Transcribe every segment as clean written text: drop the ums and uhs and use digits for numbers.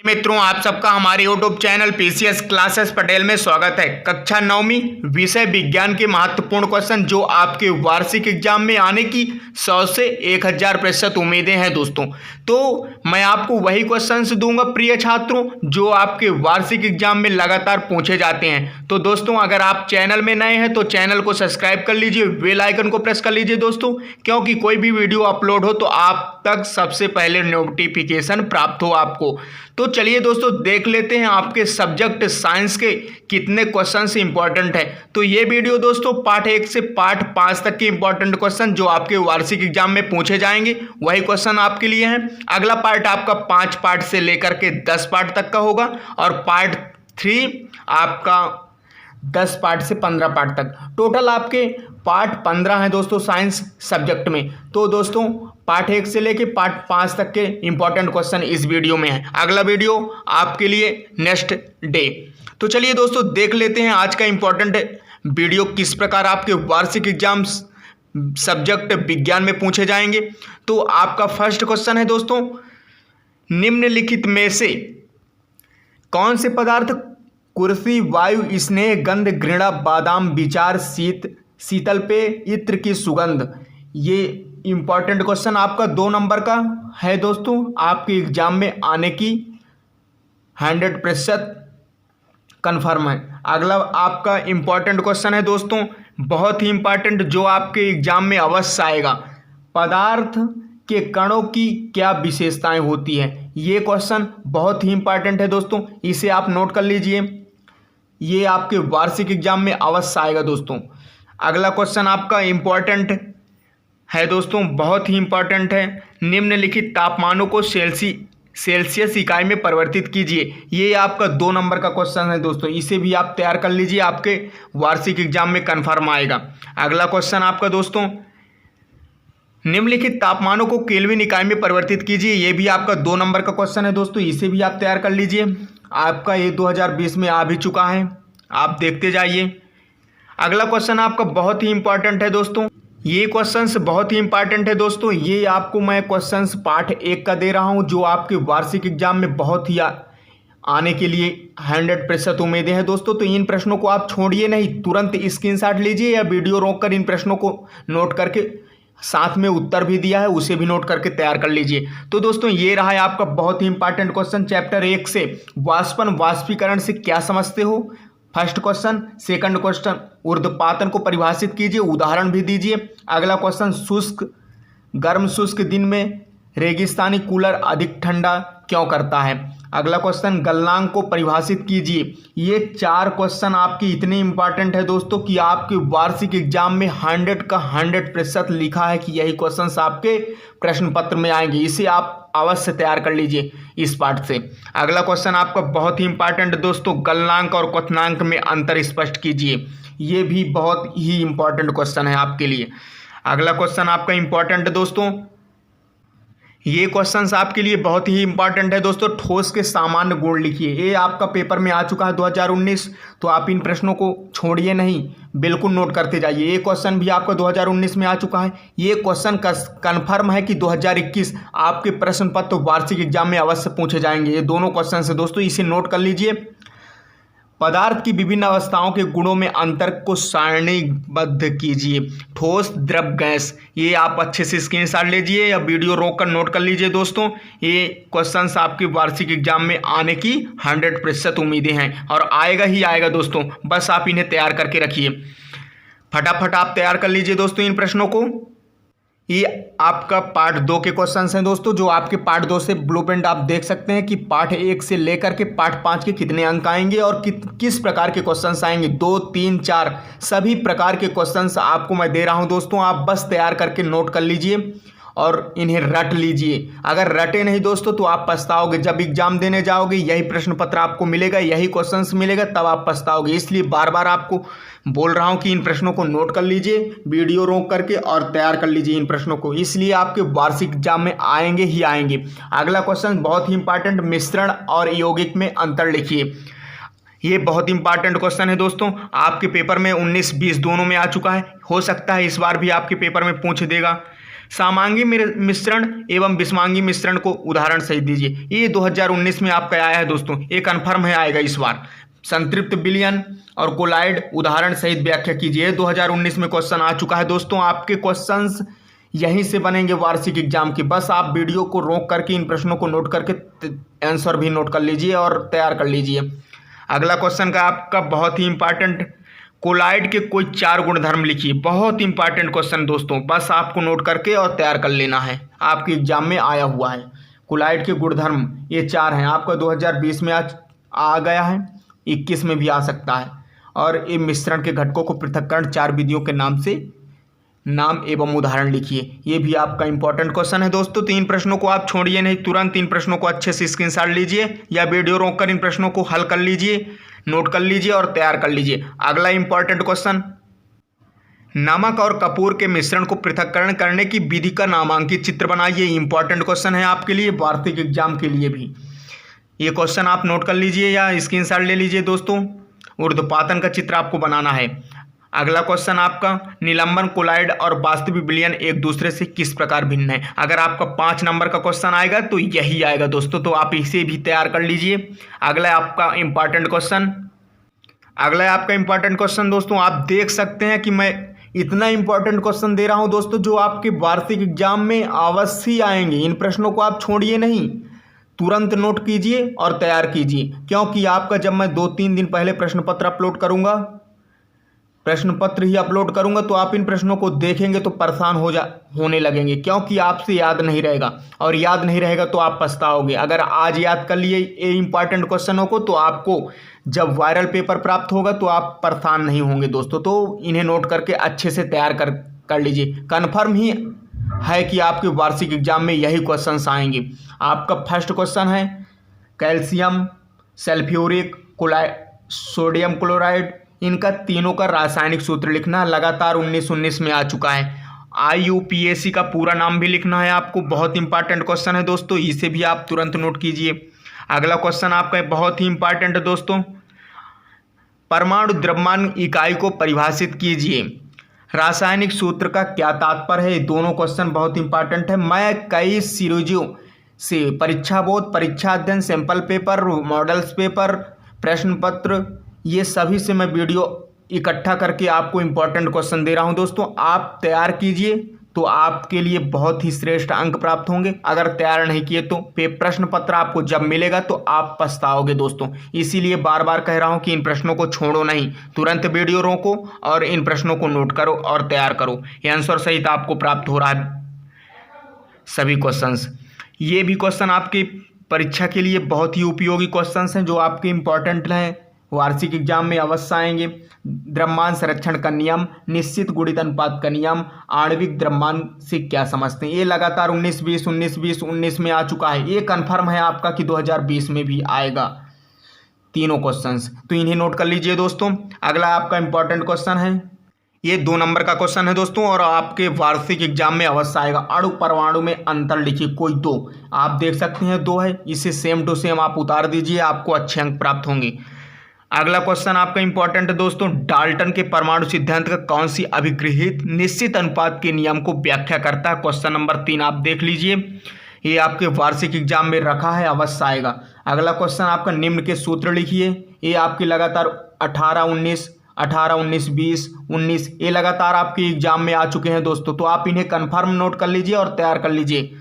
मित्रों, आप सबका हमारे YouTube channel PCS classes Patel में स्वागत है। कक्षा 9वीं विषय विज्ञान के महत्वपूर्ण क्वेश्चन जो आपके वार्षिक एग्जाम में आने की 100 से 1000% उम्मीदें हैं दोस्तों। तो मैं आपको वही क्वेश्चंस दूंगा प्रिय छात्रों जो आपके वार्षिक एग्जाम में लगातार पूछे जाते हैं। तो दोस्तों, अगर आप चैनल में नए हैं तो चैनल को सब्सक्राइब कर लीजिए, बेल आइकन को प्रेस कर लीजिए दोस्तों, क्योंकि कोई भी वीडियो अपलोड हो तो आप तक सबसे पहले नोटिफिकेशन प्राप्त हो आपको। तो चलिए दोस्तों, देख लेते हैं आपके सब्जेक्ट साइंस के कितने क्वेश्चंस इंपॉर्टेंट है। तो ये वीडियो दोस्तों पार्ट 1 से पार्ट 5 तक के इंपॉर्टेंट क्वेश्चन जो आपके वार्षिक एग्जाम में पूछे जाएंगे वही क्वेश्चन आपके लिए हैं। अगला पार्ट आपका 5 पार्ट से लेकर के 10 पार्ट तक का होगा और पार्ट 3 आपका 10 पार्ट से 15 पार्ट तक। टोटल आपके पार्ट 15 हैं दोस्तों साइंस सब्जेक्ट में। तो दोस्तों पार्ट 1 से लेके पार्ट 5 तक के इंपॉर्टेंट क्वेश्चन इस वीडियो में है। अगला वीडियो आपके लिए नेक्स्ट डे। तो चलिए दोस्तों, देख लेते हैं आज का इंपॉर्टेंट वीडियो किस प्रकार आपके वार्षिक एग्जाम सब्जेक्ट विज्ञान में पूछे जाएंगे। तो आपका फर्स्ट क्वेश्चन है दोस्तों, निम्नलिखित में से कौन से पदार्थ कुर्सी, वायु, स्नेह, गंध, घृणा, बादाम, विचार, शीतल पे, इत्र की सुगंध। ये इंपॉर्टेंट क्वेश्चन आपका 2 नंबर का है दोस्तों, आपके एग्जाम में आने की 100% कन्फर्म है। अगला आपका इंपॉर्टेंट क्वेश्चन है दोस्तों, बहुत ही इंपॉर्टेंट जो आपके एग्जाम में अवश्य आएगा, पदार्थ के कणों की क्या विशेषताएं होती हैं। ये क्वेश्चन बहुत ही इंपॉर्टेंट है दोस्तों, इसे आप नोट कर लीजिए, ये आपके वार्षिक एग्जाम में अवश्य आएगा दोस्तों। अगला क्वेश्चन आपका इंपॉर्टेंट है दोस्तों, बहुत ही इंपॉर्टेंट है, निम्नलिखित तापमानों को सेल्सियस इकाई में परिवर्तित कीजिए। ये आपका 2 नंबर का क्वेश्चन है दोस्तों, इसे भी आप तैयार कर लीजिए, आपके वार्षिक एग्जाम में कन्फर्म आएगा। अगला क्वेश्चन आपका दोस्तों, निम्नलिखित तापमानों को केल्विन इकाई में परिवर्तित कीजिए। ये भी आपका 2 नंबर का क्वेश्चन है दोस्तों, इसे भी आप तैयार कर लीजिए, आपका ये 2020 में आ भी चुका है, आप देखते जाइए। अगला क्वेश्चन आपका बहुत ही इंपॉर्टेंट है दोस्तों, ये क्वेश्चंस बहुत ही इंपॉर्टेंट है दोस्तों, ये आपको मैं क्वेश्चंस पार्ट 1 का दे रहा हूं जो आपके वार्षिक एग्जाम में बहुत ही आने के लिए 100% उम्मीदें हैं दोस्तों। तो इन प्रश्नों को आप छोड़िए नहीं, तुरंत स्क्रीनशॉट लीजिए या वीडियो रोककर इन प्रश्नों को नोट करके, साथ में उत्तर भी दिया है उसे भी नोट करके तैयार कर लीजिए। तो दोस्तों ये रहा है आपका बहुत ही इंपॉर्टेंट क्वेश्चन चैप्टर 1 से, वाष्पन वाष्पीकरण से क्या समझते हो। First question. सेकंड क्वेश्चन, ऊर्ध्वपातन को परिभाषित कीजिए, उदाहरण भी दीजिए। अगला क्वेश्चन, गर्म शुष्क दिन में रेगिस्तानी कूलर अधिक ठंडा क्यों करता है। अगला क्वेश्चन, गलनांक को परिभाषित कीजिए। ये 4 क्वेश्चन आपके इतने इंपॉर्टेंट है दोस्तों कि आपके वार्षिक एग्जाम में 100 का 100% लिखा है कि यही क्वेश्चंस आपके प्रश्न पत्र में आएंगे, इसे आप अवश्य तैयार कर लीजिए इस पार्ट से। अगला क्वेश्चन आपका बहुत ही इंपॉर्टेंट दोस्तों, गलनांक और क्वथनांक में अंतर स्पष्ट कीजिए। ये भी बहुत ही इंपॉर्टेंट क्वेश्चन है आपके लिए। अगला क्वेश्चन आपका इंपॉर्टेंट दोस्तों, ये क्वेश्चंस आपके लिए बहुत ही इंपॉर्टेंट है दोस्तों, ठोस के सामान्य गुण लिखिए। ये आपका पेपर में आ चुका है 2019, तो आप इन प्रश्नों को छोड़िए नहीं, बिल्कुल नोट करते जाइए। ये क्वेश्चन भी आपका 2019 में आ चुका है। ये क्वेश्चन कन्फर्म है कि 2021 आपके प्रश्न पत्र वार्षिक एग्जाम में अवश्य पूछे जाएंगे। ये दोनों क्वेश्चन है दोस्तों, इसे नोट कर लीजिए। पदार्थ की विभिन्न अवस्थाओं के गुणों में अंतर को सारणीबद्ध कीजिए। ठोस, द्रव, गैस। ये आप अच्छे से स्क्रीनशॉट लीजिए या वीडियो रोक कर नोट कर लीजिए दोस्तों। ये क्वेश्चंस आपके वार्षिक एग्जाम में आने की 100% उम्मीदें हैं और आएगा ही आएगा दोस्तों, बस आप इन्हें तैयार करके रखिए। फटाफट आप तैयार कर लीजिए दोस्तों इन प्रश्नों को। ये आपका पार्ट 2 के क्वेश्चंस हैं दोस्तों, जो आपके पार्ट 2 से ब्लूप्रिंट आप देख सकते हैं कि पार्ट 1 से लेकर के पार्ट 5 के कितने अंक आएंगे और किस प्रकार के क्वेश्चंस आएंगे। 2, 3, 4 सभी प्रकार के क्वेश्चंस आपको मैं दे रहा हूं दोस्तों, आप बस तैयार करके नोट कर लीजिए और इन्हें रट लीजिए। अगर रटे नहीं दोस्तों तो आप पछताओगे, जब एग्जाम देने जाओगे यही प्रश्न पत्र आपको मिलेगा, यही क्वेश्चंस मिलेगा, तब आप पछताओगे। इसलिए बार बार आपको बोल रहा हूं कि इन प्रश्नों को नोट कर लीजिए, वीडियो रोक करके और तैयार कर लीजिए इन प्रश्नों को, इसलिए आपके वार्षिक एग्जाम में आएंगे ही आएंगे। अगला क्वेश्चन बहुत ही इंपॉर्टेंट, मिश्रण और यौगिक में अंतर लिखिए। ये बहुत इंपॉर्टेंट क्वेश्चन है दोस्तों, आपके पेपर में 19-20 दोनों में आ चुका है, हो सकता है इस बार भी आपके पेपर में पूछ देगा। समांगी मिश्रण एवं विषमांगी मिश्रण को उदाहरण सहित दीजिए। ये 2019 में आपका आया है दोस्तों, ये कन्फर्म है आएगा इस बार। संतृप्त विलयन और कोलाइड उदाहरण सहित व्याख्या कीजिए। 2019 में क्वेश्चन आ चुका है दोस्तों। आपके क्वेश्चंस यहीं से बनेंगे वार्षिक एग्जाम की। बस आप वीडियो को रोक करके इन प्रश्नों को नोट करके आंसर भी नोट कर लीजिए और तैयार कर लीजिए। अगला क्वेश्चन का आपका बहुत ही इंपॉर्टेंट, कोलाइड के कोई 4 गुणधर्म लिखिए। बहुत इंपॉर्टेंट क्वेश्चन दोस्तों, बस आपको नोट करके और तैयार कर लेना है, आपके एग्जाम में आया हुआ है। कोलाइड के गुणधर्म ये 4 हैं। आपका 2020 में आज आ गया है, 21 में भी आ सकता है। और ये मिश्रण के घटकों को पृथक्करण 4 विधियों के नाम एवं उदाहरण लिखिए। ये भी आपका इंपॉर्टेंट क्वेश्चन है दोस्तों। 3 प्रश्नों को आप छोड़िए नहीं, तुरंत 3 प्रश्नों को अच्छे से स्क्रीनशॉट लीजिए या वीडियो रोककर इन प्रश्नों को हल कर लीजिए, नोट कर लीजिए और तैयार कर लीजिए। अगला इंपॉर्टेंट क्वेश्चन, नमक और कपूर के मिश्रण को पृथक्करण करने की विधि का नामांकित चित्र बनाइए। इंपॉर्टेंट क्वेश्चन है आपके लिए, वार्षिक एग्जाम के लिए भी। ये क्वेश्चन आप नोट कर लीजिए या स्क्रीनशॉट ले लीजिए दोस्तों। ऊर्ध्वपातन का चित्र आपको बनाना है। अगला क्वेश्चन आपका, निलंबन, कोलाइड और वास्तविक विलयन एक दूसरे से किस प्रकार भिन्न है। अगर आपका 5 नंबर का क्वेश्चन आएगा तो यही आएगा दोस्तों, तो आप इसे भी तैयार कर लीजिए। अगला आपका इंपॉर्टेंट क्वेश्चन दोस्तों, आप देख सकते हैं कि मैं इतना इंपॉर्टेंट क्वेश्चन दे रहा हूं दोस्तों जो आपके वार्षिक एग्जाम में अवश्य आएंगे। इन प्रश्नों को आप छोड़िए नहीं, तुरंत नोट कीजिए और तैयार कीजिए, क्योंकि आपका जब मैं 2-3 दिन पहले प्रश्न पत्र अपलोड करूंगा तो आप इन प्रश्नों को देखेंगे तो परेशान होने लगेंगे, क्योंकि आपसे याद नहीं रहेगा, और याद नहीं रहेगा तो आप पछताओगे। अगर आज याद कर लिए ये इंपॉर्टेंट क्वेश्चनों को तो आपको जब वायरल पेपर प्राप्त होगा तो आप परेशान नहीं होंगे दोस्तों। तो इन्हें नोट करके अच्छे से तैयार कर लीजिए। कन्फर्म ही है कि आपके वार्षिक एग्जाम में यही क्वेश्चंस आएंगे। आपका फर्स्ट क्वेश्चन है, कैल्शियम, सल्फ्यूरिक, सोडियम क्लोराइड, इनका तीनों का रासायनिक सूत्र लिखना। लगातार 19 में आ चुका है। IUPAC का पूरा नाम भी लिखना है आपको। बहुत इंपॉर्टेंट क्वेश्चन है दोस्तों, इसे भी आप तुरंत नोट कीजिए। अगला क्वेश्चन आपका बहुत ही इंपॉर्टेंट है दोस्तों, परमाणु द्रव्यमान इकाई को परिभाषित कीजिए। रासायनिक सूत्र का क्या तात्पर्य है। दोनों क्वेश्चन बहुत इंपॉर्टेंट है। मैं कई सीरीजों से परीक्षा बोध, परीक्षा अध्ययन, सैंपल पेपर, मॉडल्स पेपर, प्रश्न पत्र, ये सभी से मैं वीडियो इकट्ठा करके आपको इंपॉर्टेंट क्वेश्चन दे रहा हूं दोस्तों। आप तैयार कीजिए तो आपके लिए बहुत ही श्रेष्ठ अंक प्राप्त होंगे। अगर तैयार नहीं किए तो प्रश्न पत्र आपको जब मिलेगा तो आप पछताओगे दोस्तों। इसीलिए बार बार कह रहा हूं कि इन प्रश्नों को छोड़ो नहीं, तुरंत वीडियो रोको और इन प्रश्नों को नोट करो और तैयार करो। ये आंसर सहित आपको प्राप्त हो रहा है सभी क्वेश्चंस। ये भी क्वेश्चन आपकी परीक्षा के लिए बहुत ही उपयोगी क्वेश्चंस हैं जो आपके इंपॉर्टेंट हैं, वार्षिक एग्जाम में अवश्य आएंगे। द्रव्यमान संरक्षण का नियम, निश्चित गुणित अनुपात का नियम, आणविक द्रव्यमान से क्या समझते हैं। ये लगातार 19 में आ चुका है। ये कन्फर्म है आपका कि 2020 में भी आएगा तीनों क्वेश्चंस, तो इन्हें नोट कर लीजिए दोस्तों। अगला आपका इंपॉर्टेंट क्वेश्चन है, ये 2 नंबर का क्वेश्चन है दोस्तों और आपके वार्षिक एग्जाम में अवश्य आएगा। अणु परमाणु में अंतर लिखिए कोई 2। आप देख सकते हैं 2 है, इसे सेम टू सेम आप उतार दीजिए, आपको अच्छे अंक प्राप्त होंगे। अगला क्वेश्चन आपका इंपॉर्टेंट है दोस्तों, डाल्टन के परमाणु सिद्धांत का कौन सी अभिगृहित निश्चित अनुपात के नियम को व्याख्या करता है। क्वेश्चन नंबर 3 आप देख लीजिए, ये आपके वार्षिक एग्जाम में रखा है, अवश्य आएगा। अगला क्वेश्चन आपका, निम्न के सूत्र लिखिए। ये आपके लगातार 18, 19, 20, 19 ये लगातार आपके एग्जाम में आ चुके हैं दोस्तों, तो आप इन्हें कन्फर्म नोट कर लीजिए और तैयार कर लीजिए।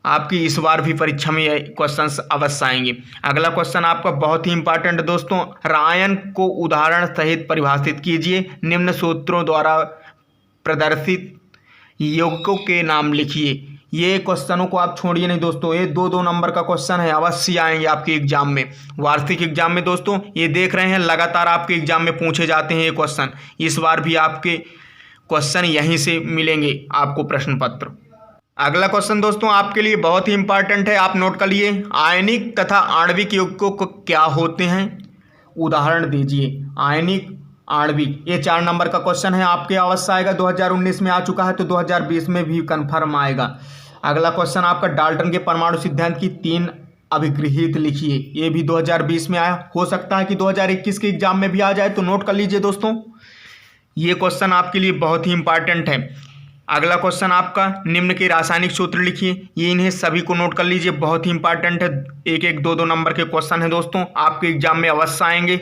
आपकी इस बार भी परीक्षा में ये क्वेश्चंस अवश्य आएंगे। अगला क्वेश्चन आपका बहुत ही इंपॉर्टेंट दोस्तों, रायन को उदाहरण सहित परिभाषित कीजिए। निम्न सूत्रों द्वारा प्रदर्शित यौगिकों के नाम लिखिए। ये क्वेश्चनों को आप छोड़िए नहीं दोस्तों, ये 2-2 नंबर का क्वेश्चन है, अवश्य आएंगे आपके एग्जाम में, वार्षिक एग्जाम में दोस्तों। ये देख रहे हैं लगातार आपके एग्जाम में पूछे जाते हैं ये क्वेश्चन। इस बार भी आपके क्वेश्चन यहीं से मिलेंगे आपको प्रश्न पत्र। अगला क्वेश्चन दोस्तों आपके लिए बहुत ही इंपॉर्टेंट है, आप नोट कर लिए। आयनिक तथा आणविक यौगिकों को क्या होते हैं, उदाहरण दीजिए। आयनिक, आणविक, ये 4 नंबर का क्वेश्चन है, आपके अवश्य आएगा। 2019 में आ चुका है तो 2020 में भी कन्फर्म आएगा। अगला क्वेश्चन आपका, डाल्टन के परमाणु सिद्धांत की 3 अभिगृहित लिखिए। ये भी 2020 में आया, हो सकता है कि 2021 के एग्जाम में भी आ जाए, तो नोट कर लीजिए दोस्तों। ये क्वेश्चन आपके लिए बहुत ही इंपॉर्टेंट है। अगला क्वेश्चन आपका निम्न के रासायनिक सूत्र लिखिए। ये इन्हें सभी को नोट कर लीजिए, बहुत ही इंपॉर्टेंट है। एक एक दो दो नंबर के क्वेश्चन है दोस्तों, आपके एग्जाम में अवश्य आएंगे।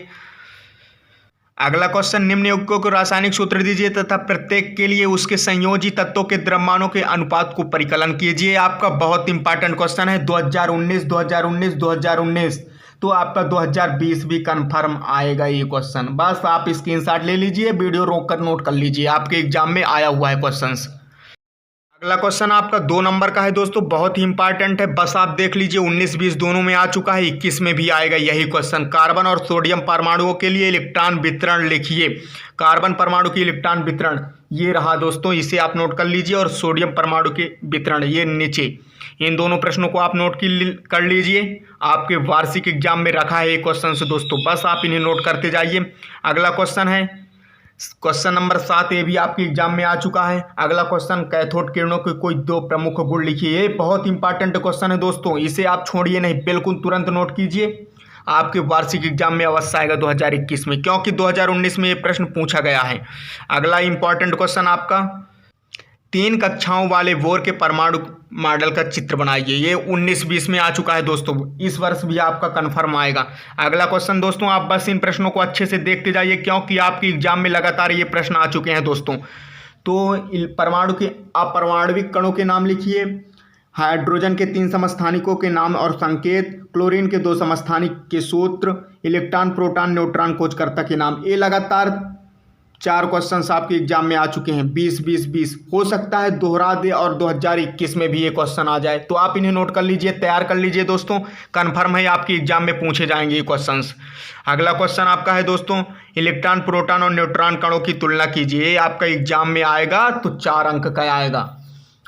अगला क्वेश्चन, निम्न यौगिकों को रासायनिक सूत्र दीजिए तथा प्रत्येक के लिए उसके संयोजी तत्वों के द्रव्यमानों के अनुपात को परिकलन कीजिए। आपका बहुत इंपॉर्टेंट क्वेश्चन है 2019 तो आपका 2020 भी कंफर्म आएगा ये क्वेश्चन। बस आप स्क्रीनशॉट ले लीजिए, वीडियो रोक कर नोट कर लीजिए, आपके एग्जाम में आया हुआ है क्वेश्चंस। अगला क्वेश्चन आपका 2 नंबर का है दोस्तों, बहुत ही इंपॉर्टेंट है। बस आप देख लीजिए 19-20 दोनों में आ चुका है, 21 में भी आएगा यही क्वेश्चन। कार्बन और सोडियम परमाणुओं के लिए इलेक्ट्रॉन वितरण लिखिए। कार्बन परमाणु की इलेक्ट्रॉन वितरण ये रहा दोस्तों, इसे आप नोट कर लीजिए। और सोडियम परमाणु के वितरण ये नीचे। इन दोनों प्रश्नों को आप नोट कर लीजिए, आपके वार्षिक एग्जाम में रखा है ये क्वेश्चन से दोस्तों, बस आप इन्हें नोट करते जाइए। अगला क्वेश्चन है क्वेश्चन नंबर 7, ये भी आपके एग्जाम में आ चुका है। अगला क्वेश्चन, कैथोड किरणों के कोई 2 प्रमुख गुण लिखिए। ये बहुत इंपॉर्टेंट क्वेश्चन है दोस्तों, इसे आप छोड़िए नहीं, बिल्कुल तुरंत नोट कीजिए, आपके वार्षिक एग्जाम में अवश्य आएगा 2021 में, क्योंकि 2019 में ये प्रश्न पूछा गया है। अगला इंपॉर्टेंट क्वेश्चन आपका, 3 कक्षाओं वाले बोर के परमाणु मॉडल का चित्र बनाइए। ये 19-20 में आ चुका है दोस्तों, इस वर्ष भी आपका कंफर्म आएगा। अगला क्वेश्चन दोस्तों, आप बस इन प्रश्नों को अच्छे से देखते जाइए, क्योंकि आपके एग्जाम में लगातार ये प्रश्न आ चुके हैं दोस्तों। तो परमाणु के अपरमाणविक कणों के नाम लिखिए, हाइड्रोजन के 3 समस्थानिकों के नाम और संकेत, क्लोरीन के 2 समस्थानिक के सूत्र, इलेक्ट्रॉन प्रोटॉन न्यूट्रॉन खोजकर्ता के नाम। ये लगातार 4 क्वेश्चंस आपके एग्जाम में आ चुके हैं, 20-20-20। हो सकता है दोहरा दे और 2021 में भी ये क्वेश्चन आ जाए, तो आप इन्हें नोट कर लीजिए, तैयार कर लीजिए दोस्तों, कंफर्म है आपके एग्जाम में पूछे जाएंगे ये क्वेश्चंस। अगला क्वेश्चन आपका है दोस्तों, इलेक्ट्रॉन प्रोटॉन और न्यूट्रॉन कणों की तुलना कीजिए। आपका एग्जाम में आएगा तो 4 अंक का आएगा,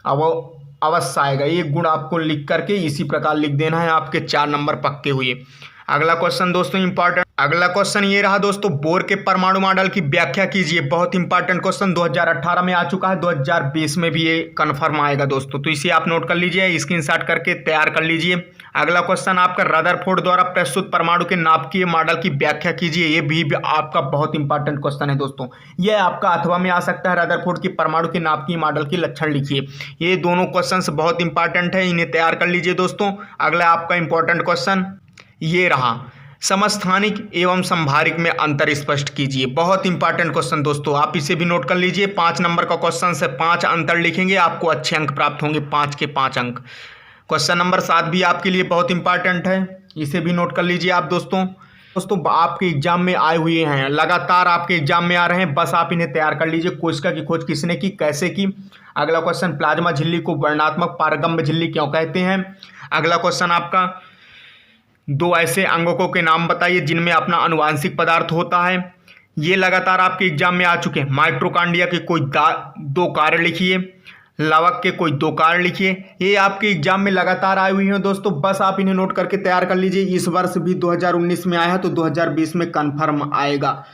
अब अवश्य आएगा। ये गुण आपको लिख करके इसी प्रकार लिख देना है, आपके 4 नंबर पक्के हुए। अगला क्वेश्चन दोस्तों इंपॉर्टेंट, अगला क्वेश्चन ये रहा दोस्तों, बोर के परमाणु मॉडल की व्याख्या कीजिए। बहुत इंपॉर्टेंट क्वेश्चन, 2018 में आ चुका है, 2020 में भी ये कंफर्म आएगा दोस्तों, तो इसे आप नोट कर लीजिए, स्क्रीनशॉट करके तैयार कर लीजिए। अगला क्वेश्चन आपका, रदरफोर्ड द्वारा प्रस्तुत परमाणु के नाभिकीय मॉडल की व्याख्या कीजिए। ये भी आपका बहुत इंपॉर्टेंट क्वेश्चन है दोस्तों, यह आपका अथवा में आ सकता है। रदरफोर्ड की परमाणु के नाभिकीय मॉडल के लक्षण लिखिए। ये दोनों क्वेश्चन बहुत इंपॉर्टेंट है, इन्हें तैयार कर लीजिए दोस्तों। अगला आपका इंपॉर्टेंट क्वेश्चन ये रहा, समस्थानिक एवं संभारिक में अंतर स्पष्ट कीजिए। बहुत इंपॉर्टेंट क्वेश्चन दोस्तों, आप इसे भी नोट कर लीजिए। 5 नंबर का क्वेश्चन से 5 अंतर लिखेंगे, आपको अच्छे अंक प्राप्त होंगे, 5 के 5 अंक। क्वेश्चन नंबर 7 भी आपके लिए बहुत इंपॉर्टेंट है, इसे भी नोट कर लीजिए आप दोस्तों। आपके एग्जाम में आए हुए हैं, लगातार आपके एग्जाम में आ रहे हैं, बस आप इन्हें तैयार कर लीजिए। कोशिका की खोज किसने की, कैसे की। अगला क्वेश्चन, प्लाज्मा झिल्ली को वर्णात्मक पारगम्य झिल्ली क्यों कहते हैं। अगला क्वेश्चन आपका, 2 ऐसे अंगकों के नाम बताइए जिनमें अपना अनुवांशिक पदार्थ होता है। ये लगातार आपके एग्जाम में आ चुके हैं। माइटोकॉन्ड्रिया के कोई 2 कार्य लिखिए, लवक के कोई 2 कार्य लिखिए। ये आपके एग्जाम में लगातार आए हुए हैं दोस्तों, बस आप इन्हें नोट करके तैयार कर लीजिए। इस वर्ष भी 2019 में आया है, तो 2020 में कंफर्म आएगा।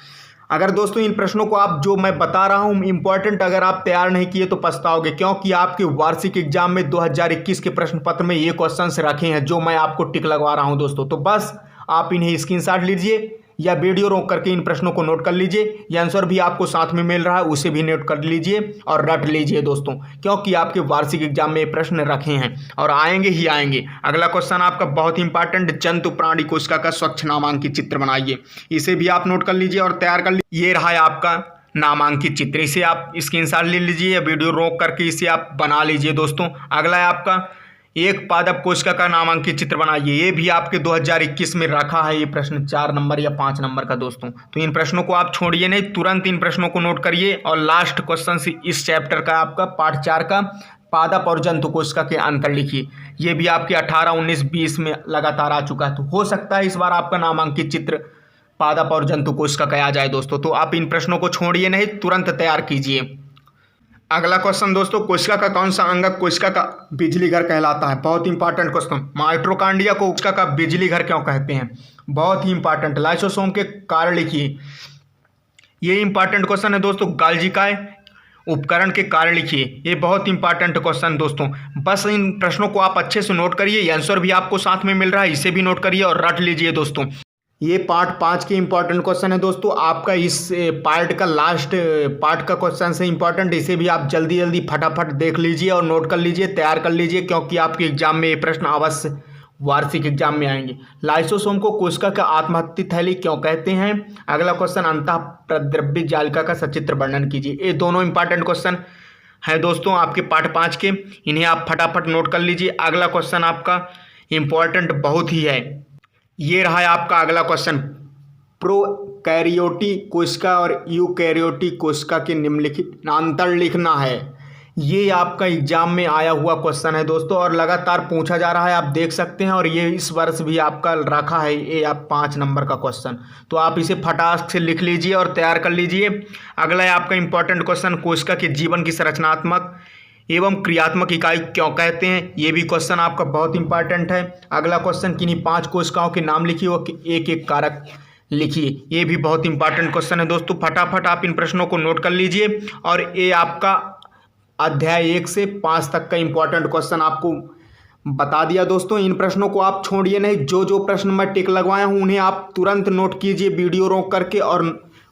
अगर दोस्तों इन प्रश्नों को आप जो मैं बता रहा हूं इंपॉर्टेंट, अगर आप तैयार नहीं किए तो पछताओगे, क्योंकि आपके वार्षिक एग्जाम में 2021 के प्रश्न पत्र में ये क्वेश्चंस रखे हैं जो मैं आपको टिक लगवा रहा हूं दोस्तों। तो बस आप इन्हें स्क्रीनशॉट लीजिए या वीडियो रोक करके इन प्रश्नों को नोट कर लीजिए। ये आंसर भी आपको साथ में मिल रहा है, उसे भी नोट कर लीजिए और रट लीजिए दोस्तों, क्योंकि आपके वार्षिक एग्जाम में ये प्रश्न रखे हैं और आएंगे ही आएंगे। अगला क्वेश्चन आपका बहुत इंपॉर्टेंट, जंतु प्राणी कोशिका का स्वच्छ नामांकित चित्र बनाइए। इसे भी आप नोट कर लीजिए और तैयार कर लीजिए। ये रहा है आपका नामांकित चित्र, इसे आप स्क्रीनशॉट ले लीजिए या वीडियो रोक करके इसे आप बना लीजिए दोस्तों। अगला है आपका, एक पादप कोशिका का नामांकित चित्र बनाइए। ये भी आपके 2021 में रखा है ये प्रश्न, 4 नंबर या 5 नंबर का दोस्तों। तो इन प्रश्नों को आप छोड़िए नहीं, तुरंत इन प्रश्नों को नोट करिए। और लास्ट क्वेश्चन से इस चैप्टर का आपका पार्ट 4 का, पादप और जंतु कोशिका के अंतर लिखिए। ये भी आपके 18, 19, 20 में लगातार आ चुका है, तो हो सकता है इस बार आपका नामांकित चित्र पादप और जंतु कोशिका का आ जाए दोस्तों। तो आप इन प्रश्नों को छोड़िए नहीं, तुरंत तैयार कीजिए। अगला क्वेश्चन दोस्तों, कोशिका का कौन सा अंगक कोशिका का बिजली घर कहलाता है। बहुत इंपॉर्टेंट क्वेश्चन, माइटोकॉन्ड्रिया को कोशिका का बिजली घर क्यों कहते हैं, बहुत ही इंपॉर्टेंट। लाइसोसोम के कार्य लिखिए, ये इंपॉर्टेंट क्वेश्चन है दोस्तों। गाल्जिकाय उपकरण के कार्य लिखिए, ये बहुत इंपॉर्टेंट क्वेश्चन दोस्तों। बस इन प्रश्नों को आप अच्छे से नोट करिए, आंसर भी आपको साथ में मिल रहा है, इसे भी नोट करिए और रट लीजिए दोस्तों। ये पार्ट 5 के इंपॉर्टेंट क्वेश्चन है दोस्तों। आपका इस पार्ट का लास्ट पार्ट का क्वेश्चन से इंपॉर्टेंट, इसे भी आप जल्दी जल्दी फटाफट देख लीजिए और नोट कर लीजिए, तैयार कर लीजिए, क्योंकि आपके एग्जाम में ये प्रश्न अवश्य वार्षिक एग्जाम में आएंगे। लाइसोसोम को कोशिका का आत्महत्या थैली क्यों कहते हैं? अगला क्वेश्चन, अंतः प्रद्रव्य जालिका का सचित्र वर्णन कीजिए। ये दोनों इंपॉर्टेंट क्वेश्चन हैं दोस्तों आपके पार्ट 5 के, इन्हें आप फटाफट नोट कर लीजिए। अगला क्वेश्चन आपका इंपॉर्टेंट बहुत ही है, ये रहा है आपका अगला क्वेश्चन। प्रोकैरियोटिक कोशिका और यूकैरियोटिक कोशिका के निम्नलिखित अंतर लिखना है। ये आपका एग्जाम में आया हुआ क्वेश्चन है दोस्तों, और लगातार पूछा जा रहा है, आप देख सकते हैं। और ये इस वर्ष भी आपका रखा है, ये आप 5 नंबर का क्वेश्चन, तो आप इसे फटाक से लिख लीजिए और तैयार कर लीजिए। अगला है आपका इंपॉर्टेंट क्वेश्चन, कोशिका के जीवन की संरचनात्मक एवं क्रियात्मक इकाई क्यों कहते हैं? ये भी क्वेश्चन आपका बहुत इंपॉर्टेंट है। अगला क्वेश्चन, किन्हीं 5 कोशिकाओं के नाम लिखिए और एक एक कारक लिखिए। ये भी बहुत इंपॉर्टेंट क्वेश्चन है दोस्तों, फटाफट आप इन प्रश्नों को नोट कर लीजिए। और ये आपका अध्याय 1 से 5 तक का इंपॉर्टेंट क्वेश्चन आपको बता दिया दोस्तों। इन प्रश्नों को आप छोड़िए नहीं, जो जो प्रश्न मैं टिक लगवाया हूँ उन्हें आप तुरंत नोट कीजिए वीडियो रोक करके, और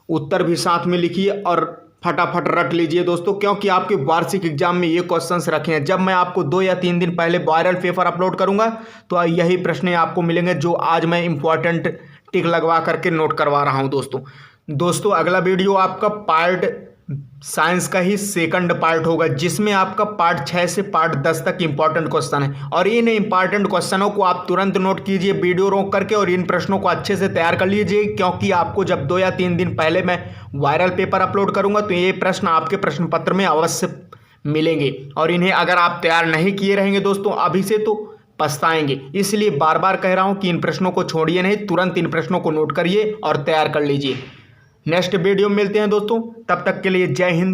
उत्तर भी साथ में लिखिए और फटाफट रट लीजिए दोस्तों, क्योंकि आपके वार्षिक एग्जाम में ये क्वेश्चंस रखे हैं। जब मैं आपको 2 या 3 दिन पहले वायरल पेपर अपलोड करूंगा तो यही प्रश्न आपको मिलेंगे, जो आज मैं इंपॉर्टेंट टिक लगवा करके नोट करवा रहा हूं दोस्तों। अगला वीडियो आपका पार्ट साइंस का ही सेकंड पार्ट होगा, जिसमें आपका पार्ट 6 से पार्ट 10 तक इंपॉर्टेंट क्वेश्चन है। और इन इंपॉर्टेंट क्वेश्चनों को आप तुरंत नोट कीजिए वीडियो रोक करके, और इन प्रश्नों को अच्छे से तैयार कर लीजिए, क्योंकि आपको जब 2 या 3 दिन पहले मैं वायरल पेपर अपलोड करूंगा तो ये प्रश्न आपके प्रश्न पत्र में अवश्य मिलेंगे। और इन्हें अगर आप तैयार नहीं किए रहेंगे दोस्तों अभी से तो पछताएंगे। इसलिए बार बार कह रहा हूं कि इन प्रश्नों को छोड़िए नहीं, तुरंत इन प्रश्नों को नोट करिए और तैयार कर लीजिए। नेक्स्ट वीडियो में मिलते हैं दोस्तों, तब तक के लिए जय हिंद।